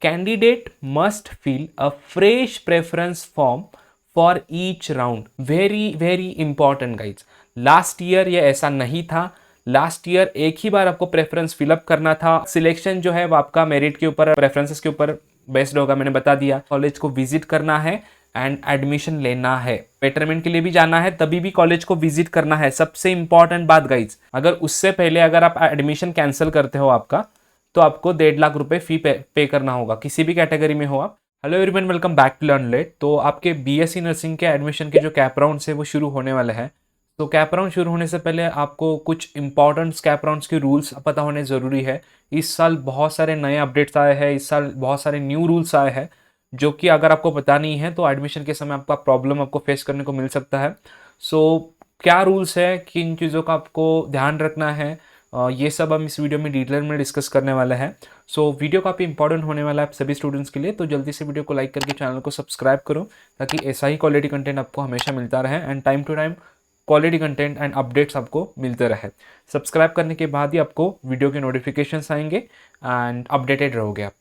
Candidate must fill a fresh preference form for each round. Very very important guys. Last year ये ऐसा नहीं था। Last year एक ही बार आपको प्रेफरेंस फिलअप करना था। सिलेक्शन जो है वो आपका मेरिट के ऊपर, प्रेफरेंसेस के ऊपर बेस्ड होगा, मैंने बता दिया। कॉलेज को विजिट करना है एंड एडमिशन लेना है। बेटरमेंट के लिए भी जाना है, तभी भी कॉलेज को विजिट करना है। सबसे इंपॉर्टेंट बात गाइज, अगर उससे पहले अगर आप एडमिशन कैंसिल करते हो आपका, तो आपको 1.5 लाख रुपए फी पे करना होगा, किसी भी कैटेगरी में हो आप। Hello everyone, welcome back to learn let. तो आपके बीएससी नर्सिंग के एडमिशन के जो कैप राउंड है वो शुरू होने वाले हैं। तो कैप राउंड शुरू होने से पहले आपको कुछ इंपॉर्टेंट कैप राउंड्स के रूल्स पता होने ज़रूरी है। इस साल बहुत सारे नए अपडेट्स आए हैं, इस साल बहुत सारे न्यू रूल्स आए हैं, जो कि अगर आपको पता नहीं है तो एडमिशन के समय आपका प्रॉब्लम आपको फेस करने को मिल सकता है। क्या रूल्स है, किन चीज़ों का आपको ध्यान रखना है, ये सब हम इस वीडियो में डिटेल में डिस्कस करने वाले हैं। वीडियो काफ़ी इंपॉर्टेंट होने वाला है आप सभी स्टूडेंट्स के लिए। तो जल्दी से वीडियो को लाइक करके चैनल को सब्सक्राइब करो, ताकि ऐसा ही क्वालिटी कंटेंट आपको हमेशा मिलता रहे and time to time quality content and updates आपको मिलते रहे। सब्सक्राइब करने के बाद ही आपको वीडियो के नोटिफिकेशंस आएंगे एंड अपडेटेड रहोगे आप।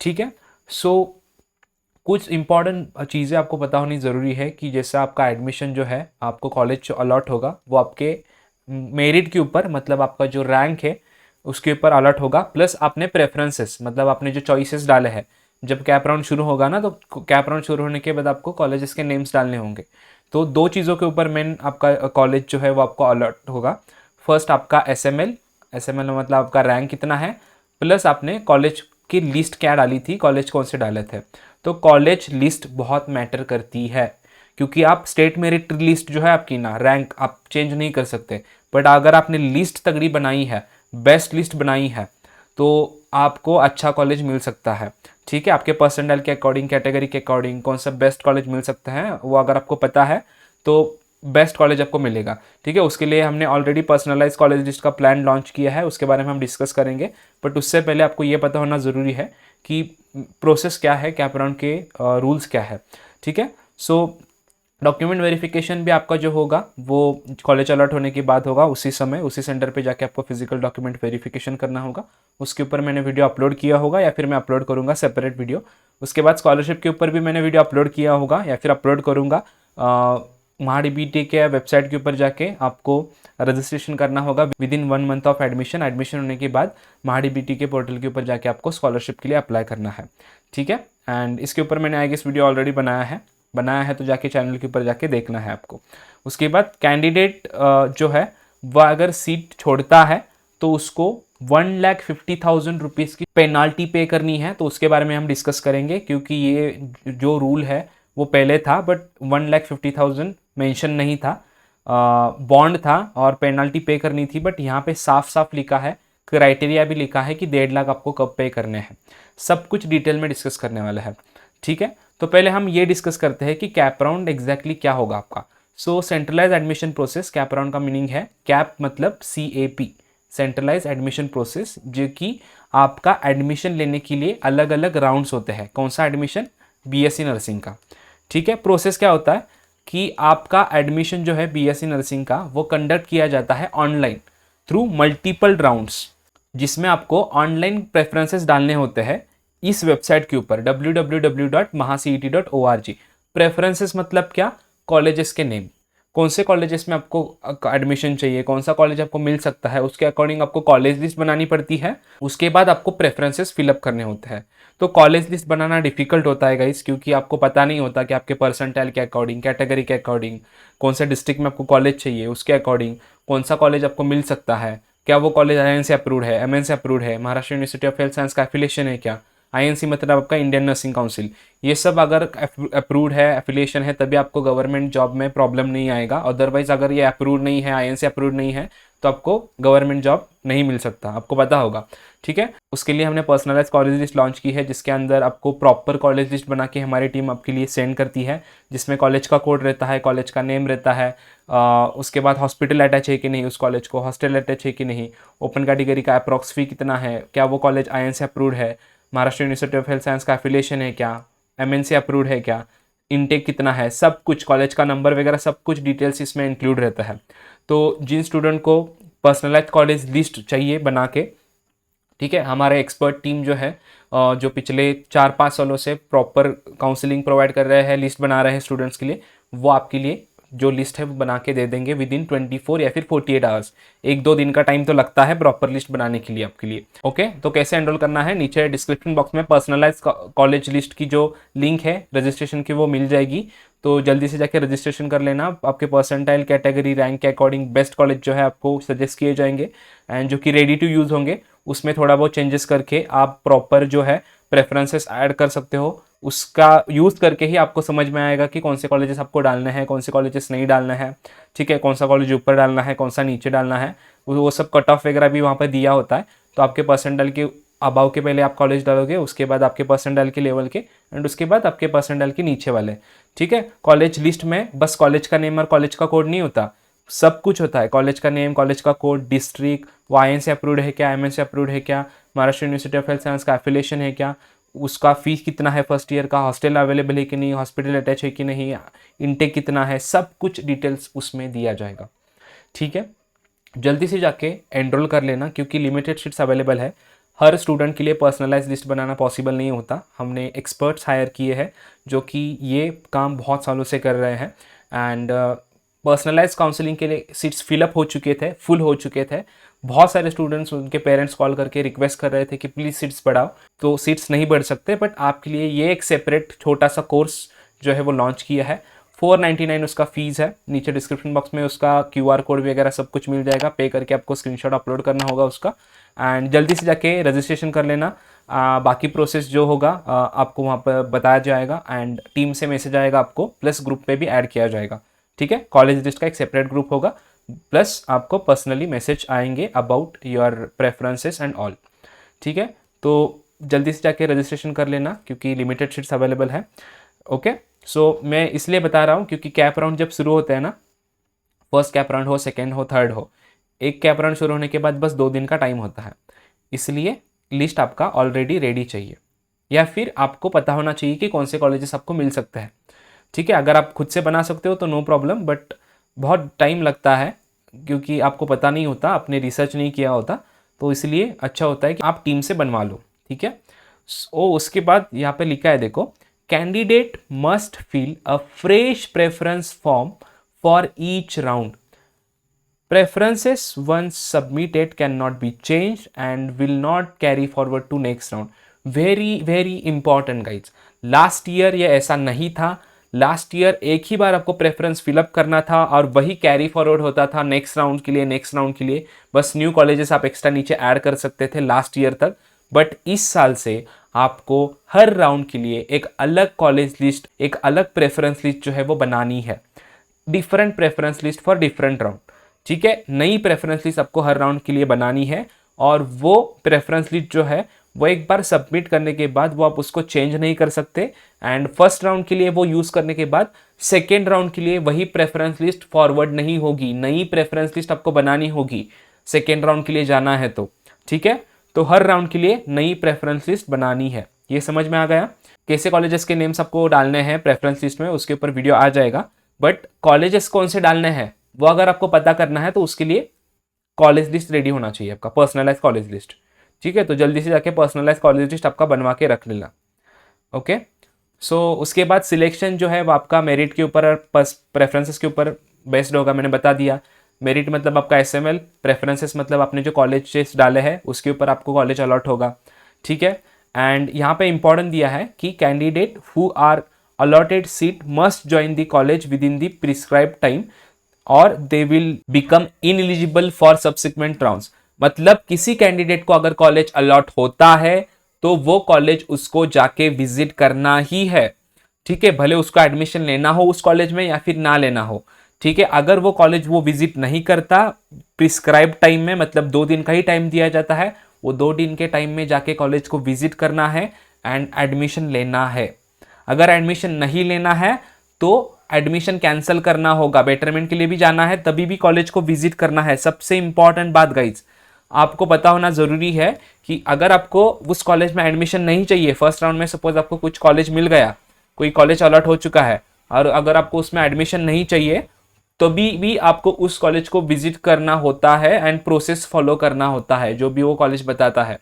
ठीक है। कुछ इंपॉर्टेंट चीज़ें आपको पता होनी ज़रूरी है कि जैसे आपका एडमिशन जो है, आपको कॉलेज जो अलॉट होगा वो आपके मेरिट के ऊपर, मतलब आपका जो रैंक है उसके ऊपर अलॉट होगा, प्लस आपने प्रेफरेंसेस, मतलब आपने जो चॉइसेस डाले हैं। जब कैप राउंड शुरू होगा ना, तो कैप राउंड शुरू होने के बाद आपको कॉलेजेस के नेम्स डालने होंगे। तो दो चीज़ों के ऊपर मेन आपका कॉलेज जो है वो आपको अलॉट होगा। फर्स्ट आपका एसएमएल, एसएमएल मतलब आपका रैंक कितना है, प्लस आपने कॉलेज की लिस्ट क्या डाली थी, कॉलेज कौन से डाले थे। तो कॉलेज लिस्ट बहुत मैटर करती है, क्योंकि आप स्टेट मेरिट लिस्ट जो है आपकी ना, रैंक आप चेंज नहीं कर सकते। बट अगर आपने लिस्ट तगड़ी बनाई है, बेस्ट लिस्ट बनाई है, तो आपको अच्छा कॉलेज मिल सकता है। ठीक है, आपके परसेंटाइल के अकॉर्डिंग, कैटेगरी के अकॉर्डिंग कौन सा बेस्ट कॉलेज मिल सकता है, वो अगर आपको पता है तो बेस्ट कॉलेज आपको मिलेगा। ठीक है, उसके लिए हमने ऑलरेडी पर्सनलाइज कॉलेज लिस्ट का प्लान लॉन्च किया है, उसके बारे में हम डिस्कस करेंगे। बट उससे पहले आपको ये पता होना ज़रूरी है कि प्रोसेस क्या है, कैप राउंड के रूल्स क्या है। ठीक है। डॉक्यूमेंट वेरिफिकेशन भी आपका जो होगा वो कॉलेज अलॉट होने के बाद होगा, उसी समय उसी सेंटर पे जाके आपको फिजिकल डॉक्यूमेंट वेरिफिकेशन करना होगा। उसके ऊपर मैंने वीडियो अपलोड किया होगा, या फिर मैं अपलोड करूँगा सेपरेट वीडियो। उसके बाद स्कॉलरशिप के ऊपर भी मैंने वीडियो अपलोड किया होगा, या फिर अपलोड करूँगा। महाडीबीटी के वेबसाइट के ऊपर जाके आपको रजिस्ट्रेशन करना होगा with in 1 month of admission. Admission होने के बाद महाडीबीटी के पोर्टल के ऊपर जाके आपको स्कॉलरशिप के लिए अप्लाई करना है। ठीक है। एंड इसके ऊपर मैंने आई गेस वीडियो ऑलरेडी बनाया है, तो जाके चैनल के ऊपर जाके देखना है आपको। उसके बाद कैंडिडेट जो है वह अगर सीट छोड़ता है तो उसको 1,50,000 रुपीज़ की पेनाल्टी पे करनी है। तो उसके बारे में हम डिस्कस करेंगे, क्योंकि ये जो रूल है वो पहले था, बट 1,50,000 मेंशन नहीं था, बॉन्ड था और पेनाल्टी पे करनी थी। बट यहाँ पे साफ साफ लिखा है, क्राइटेरिया भी लिखा है कि 1.5 लाख आपको कब पे करने हैं। सब कुछ डिटेल में डिस्कस करने वाला है। ठीक है। तो पहले हम ये डिस्कस करते हैं कि कैप राउंड एग्जैक्टली क्या होगा आपका। Centralize admission process, CAP round का मीनिंग है, कैप मतलब CAP, सेंट्रलाइज एडमिशन प्रोसेस, जो कि आपका एडमिशन लेने के लिए अलग अलग राउंड्स होते हैं। कौन सा एडमिशन? बीएससी नर्सिंग का। ठीक है। प्रोसेस क्या होता है कि आपका एडमिशन जो है बीएससी नर्सिंग का, वो कंडक्ट किया जाता है ऑनलाइन थ्रू मल्टीपल राउंड्स, जिसमें आपको ऑनलाइन प्रेफरेंसेस डालने होते हैं इस वेबसाइट के ऊपर www.mahacet.org। प्रेफरेंसेस मतलब क्या? कॉलेजेस के नेम, कौन से कॉलेजेस में आपको एडमिशन चाहिए, कौन सा कॉलेज आपको मिल सकता है, उसके अकॉर्डिंग आपको कॉलेज लिस्ट बनानी पड़ती है। उसके बाद आपको प्रेफरेंसेस फिलअप करने होते हैं। तो कॉलेज लिस्ट बनाना डिफिकल्ट होता है गाइस, क्योंकि आपको पता नहीं होता कि आपके परसेंटाइल के अकॉर्डिंग, कैटेगरी के अकॉर्डिंग, कौन सा डिस्ट्रिक्ट में आपको कॉलेज चाहिए, उसके अकॉर्डिंग कौन सा कॉलेज आपको मिल सकता है। क्या वो कॉलेज IIN से अप्रूव्ड है, MN से अप्रूव्ड है, Maharashtra university of health science का एफिलिएशन है क्या, INC मतलब आपका इंडियन नर्सिंग काउंसिल, ये सब अगर अप्रूव्ड है, एफिलिएशन है, तभी आपको गवर्नमेंट जॉब में प्रॉब्लम नहीं आएगा। अदरवाइज अगर ये अप्रूव्ड नहीं है, INC अप्रूव्ड नहीं है, तो आपको गवर्नमेंट जॉब नहीं मिल सकता, आपको पता होगा। ठीक है। उसके लिए हमने पर्सनलाइज कॉलेज लिस्ट लॉन्च की है, जिसके अंदर आपको प्रॉपर कॉलेज लिस्ट बना के हमारी टीम आपके लिए सेंड करती है, जिसमें कॉलेज का कोड रहता है, कॉलेज का नेम रहता है, उसके बाद हॉस्पिटल अटैच है कि नहीं, उस कॉलेज को हॉस्टल अटैच है कि नहीं, ओपन कैटेगरी का अप्रॉक्स फी कितना है, क्या वो कॉलेज IIN से अप्रूव्ड है, Maharashtra university of health science का एफिलिएशन है क्या, MN से अप्रूव्ड है क्या, इनटेक कितना है, सब कुछ, कॉलेज का नंबर वगैरह सब कुछ डिटेल्स इसमें इंक्लूड रहता है। तो जिन स्टूडेंट को पर्सनलाइज कॉलेज लिस्ट चाहिए बना के, ठीक है, हमारे एक्सपर्ट टीम जो है जो पिछले 4-5 सालों से प्रॉपर काउंसलिंग प्रोवाइड कर रहे हैं, लिस्ट बना रहे हैं स्टूडेंट्स के लिए, वो आपके लिए जो लिस्ट है वो बना के दे देंगे विद इन 24 या फिर 48 आवर्स। 1-2 दिन का टाइम तो लगता है प्रॉपर लिस्ट बनाने के लिए आपके लिए। ओके, तो कैसे एनरोल करना है, नीचे डिस्क्रिप्शन बॉक्स में पर्सनलाइज कॉलेज लिस्ट की जो लिंक है रजिस्ट्रेशन की वो मिल जाएगी। तो जल्दी से जाके रजिस्ट्रेशन कर लेना। आपके परसेंटाइल, कैटेगरी, रैंक के अकॉर्डिंग बेस्ट कॉलेज जो है आपको सजेस्ट किए जाएंगे एंड जो कि रेडी टू यूज़ होंगे। उसमें थोड़ा बहुत चेंजेस करके आप प्रॉपर जो है प्रेफरेंसेस ऐड कर सकते हो। उसका यूज़ करके ही आपको समझ में आएगा कि कौन से कॉलेजेस आपको डालने हैं, कौन से कॉलेजेस नहीं डालना है। ठीक है, कौन सा कॉलेज ऊपर डालना है, कौन सा नीचे डालना है, वो सब कट ऑफ वगैरह भी वहाँ पर दिया होता है। तो आपके परसेंटाइल के अबाव के पहले आप कॉलेज डालोगे, उसके बाद आपके परसेंटाइल के लेवल के, एंड उसके बाद आपके परसेंटाइल के नीचे वाले। ठीक है, कॉलेज लिस्ट में बस कॉलेज का नेम और कॉलेज का कोड नहीं होता, सब कुछ होता है। कॉलेज का नेम, कॉलेज का कोड, डिस्ट्रिक्ट, वो IN से अप्रूव्ड है क्या, MN से अप्रूव्ड है क्या, Maharashtra university of health science का एफिलिएशन है क्या, उसका फीस कितना है फर्स्ट ईयर का, हॉस्टल अवेलेबल है कि नहीं, हॉस्पिटल अटैच है कि नहीं, इनटेक कितना है, सब कुछ डिटेल्स उसमें दिया जाएगा। ठीक है, जल्दी से जाके एनरोल कर लेना क्योंकि लिमिटेड सीट्स अवेलेबल है। हर स्टूडेंट के लिए पर्सनलाइज लिस्ट बनाना पॉसिबल नहीं होता। हमने एक्सपर्ट्स हायर किए हैं जो कि ये काम बहुत सालों से कर रहे हैं एंड पर्सनलाइज काउंसलिंग के लिए सीट्स फिलअप हो चुके थे, फुल हो चुके थे। बहुत सारे स्टूडेंट्स, उनके पेरेंट्स कॉल करके रिक्वेस्ट कर रहे थे कि प्लीज़ सीट्स बढ़ाओ, तो सीट्स नहीं बढ़ सकते, बट आपके लिए ये एक सेपरेट छोटा सा कोर्स जो है वो लॉन्च किया है। 499 उसका फीस है। नीचे डिस्क्रिप्शन बॉक्स में उसका QR कोड वगैरह सब कुछ मिल जाएगा। पे करके आपको स्क्रीनशॉट अपलोड करना होगा उसका एंड जल्दी से जाके रजिस्ट्रेशन कर लेना। बाकी प्रोसेस जो होगा आपको वहाँ पर बताया जाएगा एंड टीम से मैसेज आएगा आपको, प्लस ग्रुप पे भी ऐड किया जाएगा। ठीक है, कॉलेज लिस्ट का एक सेपरेट ग्रुप होगा, प्लस आपको पर्सनली मैसेज आएंगे about your preferences and all. ठीक है, तो जल्दी से जाके रजिस्ट्रेशन कर लेना क्योंकि लिमिटेड सीट्स अवेलेबल है। ओके, सो मैं इसलिए बता रहा हूँ क्योंकि कैप राउंड जब शुरू होता है ना, फर्स्ट कैप राउंड हो, सेकेंड हो, थर्ड हो, एक कैप राउंड शुरू होने के बाद बस 2 दिन का टाइम होता है। इसलिए लिस्ट आपका ऑलरेडी रेडी चाहिए या फिर आपको पता होना चाहिए कि कौन से कॉलेजेस आपको मिल सकते हैं। ठीक है, अगर आप खुद से बना सकते हो तो नो प्रॉब्लम, बट बहुत टाइम लगता है क्योंकि आपको पता नहीं होता, आपने रिसर्च नहीं किया होता, तो इसलिए अच्छा होता है कि आप टीम से बनवा लो। ठीक है, उसके बाद यहाँ पे लिखा है देखो, candidate must fill a fresh preference form for each round. Preferences once submitted cannot be changed and will not carry forward to next round. Very important guys. Last year ये ऐसा नहीं था। लास्ट ईयर एक ही बार आपको preference fill up करना था और वही कैरी फॉरवर्ड होता था नेक्स्ट राउंड के लिए। बस न्यू कॉलेजेस आप एक्स्ट्रा नीचे ऐड कर सकते थे लास्ट ईयर तक। बट इस साल से आपको हर राउंड के लिए एक अलग कॉलेज लिस्ट, एक अलग प्रेफरेंस लिस्ट जो है वो बनानी है। Different preference list for different round. ठीक है, नई प्रेफरेंस लिस्ट आपको हर राउंड के लिए बनानी है और वो प्रेफरेंस लिस्ट जो है वो एक बार सबमिट करने के बाद वो आप उसको चेंज नहीं कर सकते एंड फर्स्ट राउंड के लिए वो यूज़ करने के बाद सेकेंड राउंड के लिए वही प्रेफरेंस लिस्ट फॉरवर्ड नहीं होगी। नई प्रेफरेंस लिस्ट आपको बनानी होगी सेकेंड राउंड के लिए जाना है तो। ठीक है, तो हर राउंड के लिए नई प्रेफरेंस लिस्ट बनानी है। ये समझ में आ गया? कैसे कॉलेजेस के नेम्स आपको डालने हैं प्रेफरेंस लिस्ट में, उसके ऊपर वीडियो आ जाएगा। बट कॉलेजेस कौन से डालने हैं वो अगर आपको पता करना है तो उसके लिए कॉलेज लिस्ट रेडी होना चाहिए आपका, पर्सनलाइज कॉलेज लिस्ट। ठीक है, तो जल्दी से जाके पर्सनलाइज कॉलेज लिस्ट आपका बनवा के रख लेना। ओके, सो उसके बाद सिलेक्शन जो है वो आपका मेरिट के ऊपर और प्रेफरेंसेस के ऊपर बेस्ड होगा। मैंने बता दिया, मेरिट मतलब आपका SML, प्रेफरेंसेस मतलब आपने जो कॉलेज डाले हैं उसके ऊपर आपको कॉलेज अलॉट होगा। ठीक है, एंड यहाँ पे इंपॉर्टेंट दिया है कि candidate who are allotted seat must join the college within the prescribe time or they will become ineligible for subsequent rounds. मतलब किसी कैंडिडेट को अगर कॉलेज अलॉट होता है तो वो कॉलेज उसको जाके विजिट करना ही है। ठीक है, भले उसको एडमिशन लेना हो उस कॉलेज में या फिर ना लेना हो। ठीक है, अगर वो कॉलेज वो विजिट नहीं करता प्रिस्क्राइब टाइम में, मतलब 2 दिन का ही टाइम दिया जाता है, वो 2 दिन के टाइम में जाके कॉलेज को विजिट करना है एंड एडमिशन लेना है। अगर एडमिशन नहीं लेना है तो एडमिशन कैंसिल करना होगा। बेटरमेंट के लिए भी जाना है तभी भी कॉलेज को विजिट करना है। सबसे इंपॉर्टेंट बात गाइज, आपको पता होना जरूरी है कि अगर आपको उस कॉलेज में एडमिशन नहीं चाहिए, फर्स्ट राउंड में सपोज आपको कुछ कॉलेज मिल गया, कोई कॉलेज अलॉट हो चुका है और अगर आपको उसमें एडमिशन नहीं चाहिए तो भी आपको उस कॉलेज को विजिट करना होता है एंड प्रोसेस फॉलो करना होता है जो भी वो कॉलेज बताता है।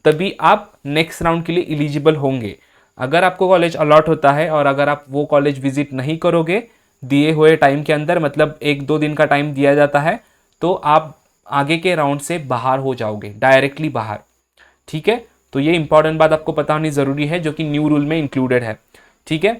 तभी आप नेक्स्ट राउंड के लिए एलिजिबल होंगे। अगर आपको कॉलेज अलॉट होता है और अगर आप वो कॉलेज विजिट नहीं करोगे दिए हुए टाइम के अंदर, मतलब 1-2 दिन का टाइम दिया जाता है, तो आप आगे के राउंड से बाहर हो जाओगे, डायरेक्टली बाहर। ठीक है, तो ये इंपॉर्टेंट बात आपको पता होनी जरूरी है, जो कि न्यू रूल में इंक्लूडेड है। ठीक है,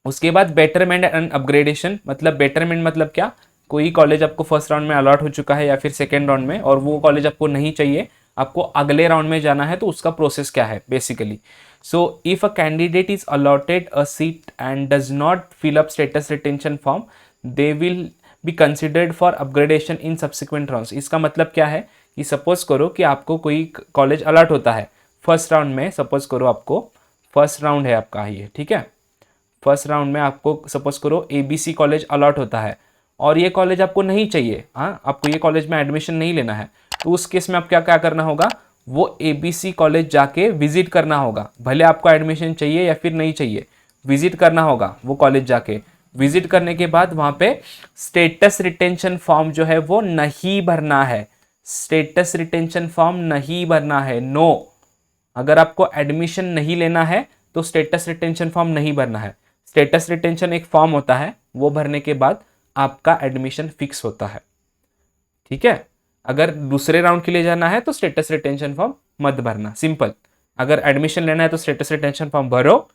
उसके बाद बेटरमेंट एंड अपग्रेडेशन, मतलब बेटरमेंट मतलब क्या, कोई कॉलेज आपको फर्स्ट राउंड में अलॉट हो चुका है या फिर सेकेंड राउंड में, और वो कॉलेज आपको नहीं चाहिए, आपको अगले राउंड में जाना है, तो उसका प्रोसेस क्या है basically. So if a candidate is allotted a seat and does not fill up status retention form, they will be considered for upgradation in subsequent rounds. इसका मतलब क्या है कि सपोज करो कि आपको कोई कॉलेज अलॉट होता है फर्स्ट राउंड में, सपोज करो आपको फर्स्ट राउंड है आपका ये, ठीक है, फर्स्ट राउंड में आपको सपोज करो ABC कॉलेज अलॉट होता है और ये कॉलेज आपको नहीं चाहिए, हाँ, आपको ये कॉलेज में एडमिशन नहीं लेना है, तो उस केस में आप क्या क्या करना होगा, वो ABC कॉलेज जाके विजिट करना होगा, भले आपको एडमिशन चाहिए या फिर नहीं चाहिए, विजिट करना होगा वो कॉलेज जाके। विजिट करने के बाद वहाँ पे स्टेटस रिटेंशन फॉर्म जो है वो नहीं भरना है, स्टेटस रिटेंशन फॉर्म नहीं भरना है, नो। अगर आपको एडमिशन नहीं लेना है तो स्टेटस रिटेंशन फॉर्म नहीं भरना है। स्टेटस रिटेंशन एक फॉर्म होता है, वो भरने के बाद आपका एडमिशन फिक्स होता है। ठीक है, अगर दूसरे राउंड के लिए जाना है तो स्टेटस रिटेंशन फॉर्म मत भरना, सिंपल। अगर एडमिशन लेना है तो स्टेटस रिटेंशन फॉर्म भरो,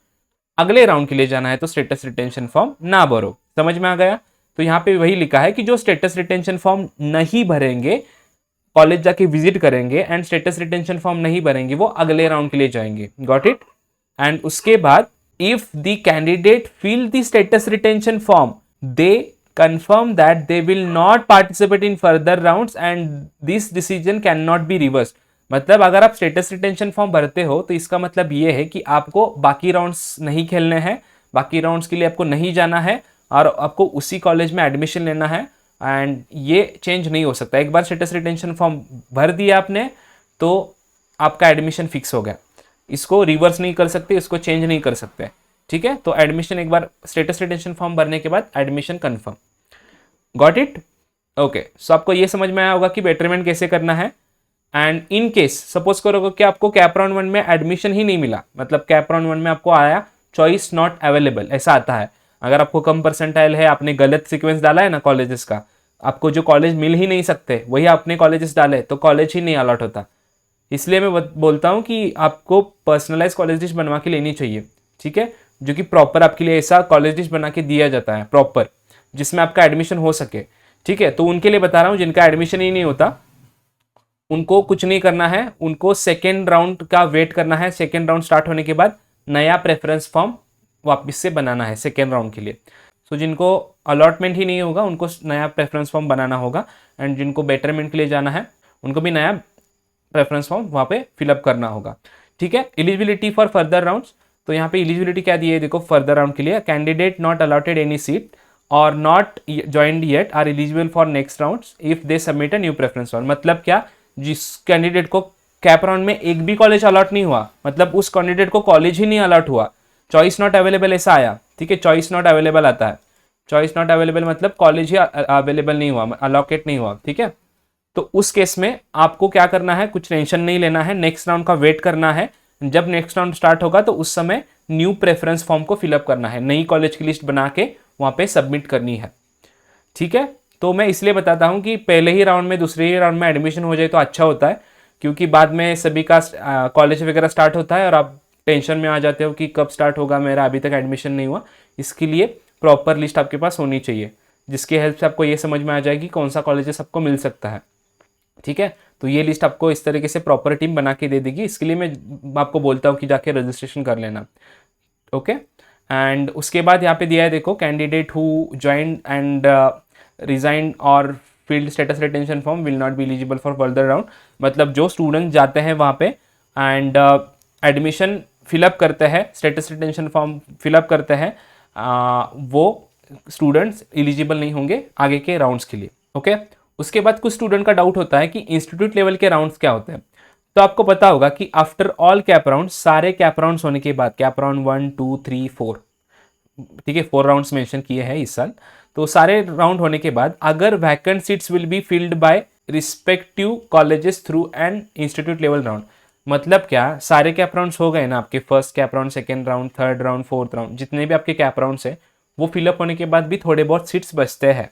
अगले राउंड के लिए जाना है तो स्टेटस रिटेंशन फॉर्म ना भरो। समझ में आ गया? तो यहाँ पे वही लिखा है कि जो स्टेटस रिटेंशन फॉर्म नहीं भरेंगे, कॉलेज जाके विजिट करेंगे एंड स्टेटस रिटेंशन फॉर्म नहीं भरेंगे, वो अगले राउंड के लिए जाएंगे। Got it? एंड उसके बाद if the candidate fill the status retention form, they confirm that they will not participate in further rounds and this decision cannot be reversed। मतलब अगर आप स्टेटस रिटेंशन फॉर्म भरते हो तो इसका मतलब ये है कि आपको बाकी राउंड्स नहीं खेलने हैं, बाकी राउंड्स के लिए आपको नहीं जाना है और आपको उसी कॉलेज में एडमिशन लेना है, एंड ये चेंज नहीं हो सकता। एक बार स्टेटस रिटेंशन फॉर्म भर दिया आपने तो आपका एडमिशन फिक्स हो गया, इसको रिवर्स नहीं कर सकते, इसको चेंज नहीं कर सकते। ठीक है, तो एडमिशन एक बार स्टेटस रिटेंशन फॉर्म भरने के बाद admission confirm. Got it? Okay, so आपको ये समझ में आया होगा कि बेटरमेंट कैसे करना है। एंड इन केस सपोज करो कि आपको कैप राउंड 1 में एडमिशन ही नहीं मिला, मतलब कैप राउंड 1 में आपको आया चॉइस नॉट अवेलेबल, ऐसा आता है। अगर आपको कम परसेंटाइल है, आपने गलत सीक्वेंस डाला है ना कॉलेजेस का, आपको जो कॉलेज मिल ही नहीं सकते वही आपने कॉलेजेस डाले, तो कॉलेज ही नहीं अलॉट होता। इसलिए मैं बोलता हूँ कि आपको पर्सनलाइज कॉलेज लिस्ट बनवा के लेनी चाहिए। ठीक है, जो कि प्रॉपर आपके लिए ऐसा कॉलेज लिस्ट बना के दिया जाता है प्रॉपर, जिसमें आपका एडमिशन हो सके। ठीक है, तो उनके लिए बता रहा हूँ जिनका एडमिशन ही नहीं होता, उनको कुछ नहीं करना है, उनको सेकेंड राउंड का वेट करना है। सेकेंड राउंड स्टार्ट होने के बाद नया प्रेफरेंस फॉर्म वापस से बनाना है सेकेंड राउंड के लिए। सो जिनको अलॉटमेंट ही नहीं होगा उनको नया प्रेफरेंस फॉर्म बनाना होगा, एंड जिनको बेटरमेंट के लिए जाना है उनको भी नया प्रेफरेंस फॉर्म वहाँ पे फिलअप करना होगा। ठीक है, एलिजिबिलिटी फॉर फर्दर राउंड्स, तो यहाँ पे एलिजिबिलिटी क्या दी है देखो, फर्दर राउंड के लिए candidate not allotted any seat और not joined yet are eligible for next rounds if they submit a new preference round. मतलब क्या, जिस कैंडिडेट को कैप राउंड में एक भी कॉलेज अलॉट नहीं हुआ, मतलब उस कैंडिडेट को कॉलेज ही नहीं अलॉट हुआ, चॉइस नॉट अवेलेबल ऐसा आया। ठीक है, चॉइस नॉट अवेलेबल आता है, चॉइस नॉट अवेलेबल मतलब कॉलेज ही अवेलेबल नहीं हुआ, अलॉकेट नहीं हुआ। ठीक है, तो उस केस में आपको क्या करना है, कुछ टेंशन नहीं लेना है, नेक्स्ट राउंड का वेट करना है। जब नेक्स्ट राउंड स्टार्ट होगा तो उस समय न्यू प्रेफरेंस फॉर्म को फिलअप करना है, नई कॉलेज की लिस्ट बना के वहाँ पे सबमिट करनी है। ठीक है, तो मैं इसलिए बताता हूँ कि पहले ही राउंड में, दूसरे ही राउंड में एडमिशन हो जाए तो अच्छा होता है, क्योंकि बाद में सभी का कॉलेज वगैरह स्टार्ट होता है और आप टेंशन में आ जाते हो कि कब स्टार्ट होगा, मेरा अभी तक एडमिशन नहीं हुआ। इसके लिए प्रॉपर लिस्ट आपके पास होनी चाहिए, जिसकी हेल्प से आपको ये समझ में आ जाएगी कौन सा कॉलेज आपको मिल सकता है। ठीक है, तो ये लिस्ट आपको इस तरीके से प्रॉपर टीम बना के दे देगी, इसके लिए मैं आपको बोलता हूँ कि जाके रजिस्ट्रेशन कर लेना। ओके, एंड उसके बाद यहाँ पे दिया है देखो, candidate who join and resign or field status retention form will not be eligible for further round. मतलब जो स्टूडेंट जाते हैं वहाँ पे एंड एडमिशन फिलअप करते हैं, स्टेटस रिटेंशन फॉर्म फिलअप करते हैं, वो स्टूडेंट्स एलिजिबल नहीं होंगे आगे के राउंड्स के लिए। ओके, उसके बाद कुछ स्टूडेंट का डाउट होता है कि इंस्टीट्यूट लेवल के राउंड्स क्या होते हैं। तो आपको पता होगा कि आफ्टर ऑल कैप राउंड, सारे कैप राउंड्स होने के बाद, कैप राउंड 1 2 3 4, ठीक है, 4 राउंड्स मेंशन किए हैं इस साल, तो सारे राउंड होने के बाद अगर vacant seats will be filled by respective colleges through an institute level round, मतलब क्या, सारे कैप राउंड्स हो गए ना आपके, first cap round, second round, third round, fourth round, जितने भी आपके कैप राउंड्स है वो फिलअप होने के बाद भी थोड़े बहुत सीट्स बचते हैं,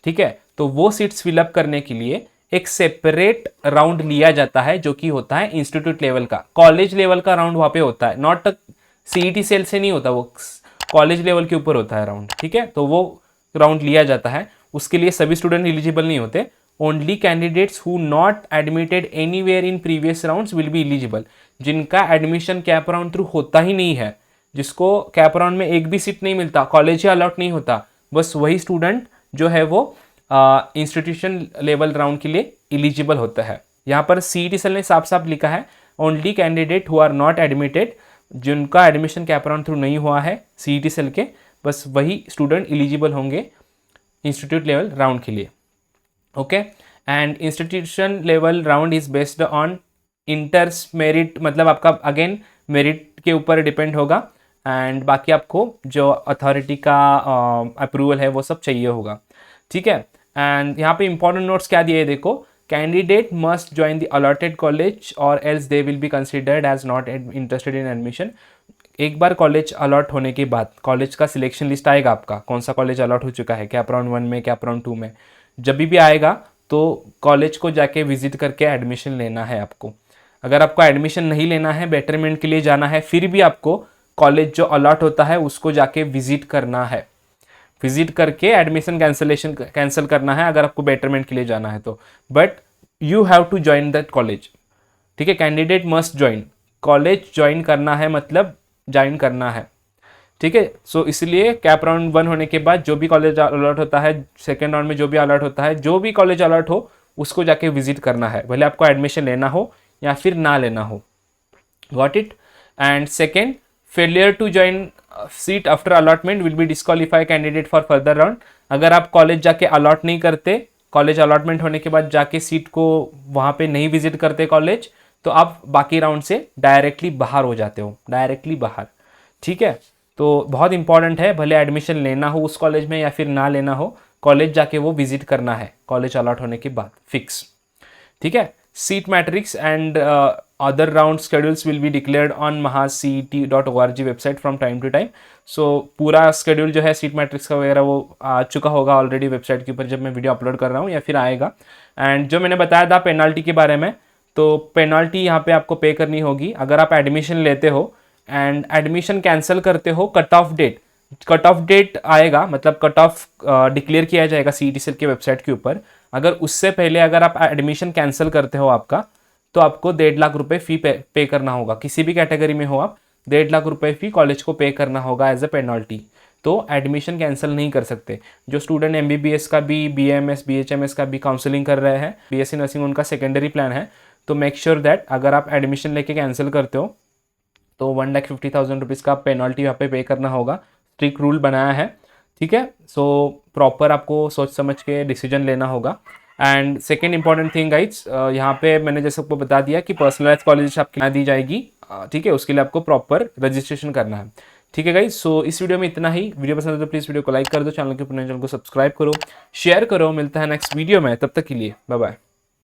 ठीक है। तो वो सीट्स फिलअप करने के लिए एक सेपरेट राउंड लिया जाता है जो कि होता है इंस्टीट्यूट लेवल का, कॉलेज लेवल का राउंड वहाँ पे होता है, नॉट सीईटी सेल से नहीं होता, वो कॉलेज लेवल के ऊपर होता है राउंड, ठीक है। तो वो राउंड लिया जाता है, उसके लिए सभी स्टूडेंट एलिजिबल नहीं होते, only candidates who not admitted anywhere in previous rounds will be eligible. जिनका एडमिशन कैप राउंड थ्रू होता ही नहीं है, जिसको कैप राउंड में एक भी सीट नहीं मिलता, कॉलेज ही अलॉट नहीं होता, बस वही स्टूडेंट जो है वो इंस्टीट्यूशन लेवल राउंड के लिए एलिजिबल होता है। यहाँ पर सीईटी सेल ने साफ साफ लिखा है only candidate who are not admitted, जिनका एडमिशन कैप राउंड थ्रू नहीं हुआ है सीईटी सेल के, बस वही स्टूडेंट एलिजिबल होंगे इंस्टीट्यूट लेवल राउंड के लिए। Okay, and institution level round is based on inter se merit, मतलब आपका अगेन मेरिट के ऊपर डिपेंड होगा, एंड बाकी आपको जो अथॉरिटी का अप्रूवल है वो सब चाहिए होगा, ठीक है। एंड यहाँ पे इंपॉर्टेंट नोट्स क्या दिए देखो, candidate must join the allotted college or else they will be considered as not interested in admission. एक बार कॉलेज अलॉट होने के बाद कॉलेज का सिलेक्शन लिस्ट आएगा आपका, कौन सा कॉलेज अलॉट हो चुका है कैप राउंड 1 में, कैप राउंड 2 में, जब भी आएगा तो कॉलेज को जाके विजिट करके एडमिशन लेना है आपको। अगर आपको एडमिशन नहीं लेना है, बेटरमेंट के लिए जाना है, फिर भी आपको कॉलेज जो अलॉट होता है उसको जाके विजिट करना है, विजिट करके एडमिशन कैंसिल करना है अगर आपको बेटरमेंट के लिए जाना है तो, but you have to join that college, ठीक है। Candidate must join, college join करना है मतलब ज्वाइन करना है, ठीक है। सो इसलिए कैप राउंड 1 होने के बाद जो भी कॉलेज अलॉट होता है, सेकेंड राउंड में जो भी अलॉट होता है, जो भी कॉलेज अलॉट हो उसको जाके विजिट करना है, भले आपको एडमिशन लेना हो या फिर ना लेना हो। Got it. And second, failure to join seat after allotment will be disqualify candidate for further round. अगर आप कॉलेज जाके अलॉट नहीं करते, कॉलेज अलॉटमेंट होने के बाद जाके सीट को वहाँ पे नहीं विजिट करते कॉलेज, तो आप बाकी राउंड से डायरेक्टली बाहर हो जाते हो, डायरेक्टली बाहर, ठीक है। तो बहुत इंपॉर्टेंट है, भले एडमिशन लेना हो उस कॉलेज में या फिर ना लेना हो, कॉलेज जाके वो विजिट करना है कॉलेज अलॉट होने के बाद, फिक्स, ठीक है। Seat matrix and other round schedules will be declared on mahacet.org website from time to time. So पूरा शेड्यूल जो है सीट मैट्रिक्स का वगैरह वो आ चुका होगा ऑलरेडी वेबसाइट के ऊपर जब मैं वीडियो अपलोड कर रहा हूँ या फिर आएगा। एंड जो मैंने बताया था पेनाल्टी के बारे में, तो पेनाल्टी यहाँ पे आपको पे करनी होगी अगर आप एडमिशन लेते हो एंड एडमिशन कैंसिल करते हो। कट ऑफ डेट आएगा, मतलब कट ऑफ डिक्लेयर किया जाएगा सीईटी सेल के वेबसाइट के ऊपर। अगर उससे पहले अगर आप एडमिशन कैंसिल करते हो आपका, तो आपको 1.5 लाख रुपए फी पे करना होगा, किसी भी कैटेगरी में हो आप, 1.5 लाख रुपए फी कॉलेज को पे करना होगा एज अ पेनल्टी। तो एडमिशन कैंसिल नहीं कर सकते। जो स्टूडेंट MBBS का भी, BAMS BHMS का भी काउंसलिंग कर रहे हैं, BSc नर्सिंग उनका सेकेंडरी प्लान है, तो मेक श्योर दैट अगर आप एडमिशन लेके कैंसिल करते हो तो 1,50,000 रुपीज़ का पेनल्टी यहाँ पे करना होगा। स्ट्रिक्ट रूल बनाया है, ठीक है। सो प्रॉपर आपको सोच समझ के डिसीजन लेना होगा। And second important thing guides, यहाँ पे मैंने जैसे आपको बता दिया कि पर्सनलाइज कॉलेज आपकी ना दी जाएगी, ठीक है, उसके लिए आपको प्रॉपर रजिस्ट्रेशन करना है, ठीक है गाइज। सो इस वीडियो में इतना ही। वीडियो पसंद है तो प्लीज़ वीडियो को लाइक कर दो, चैनल को सब्सक्राइब करो, शेयर करो। मिलता है नेक्स्ट वीडियो में, तब तक के लिए बाय बाय।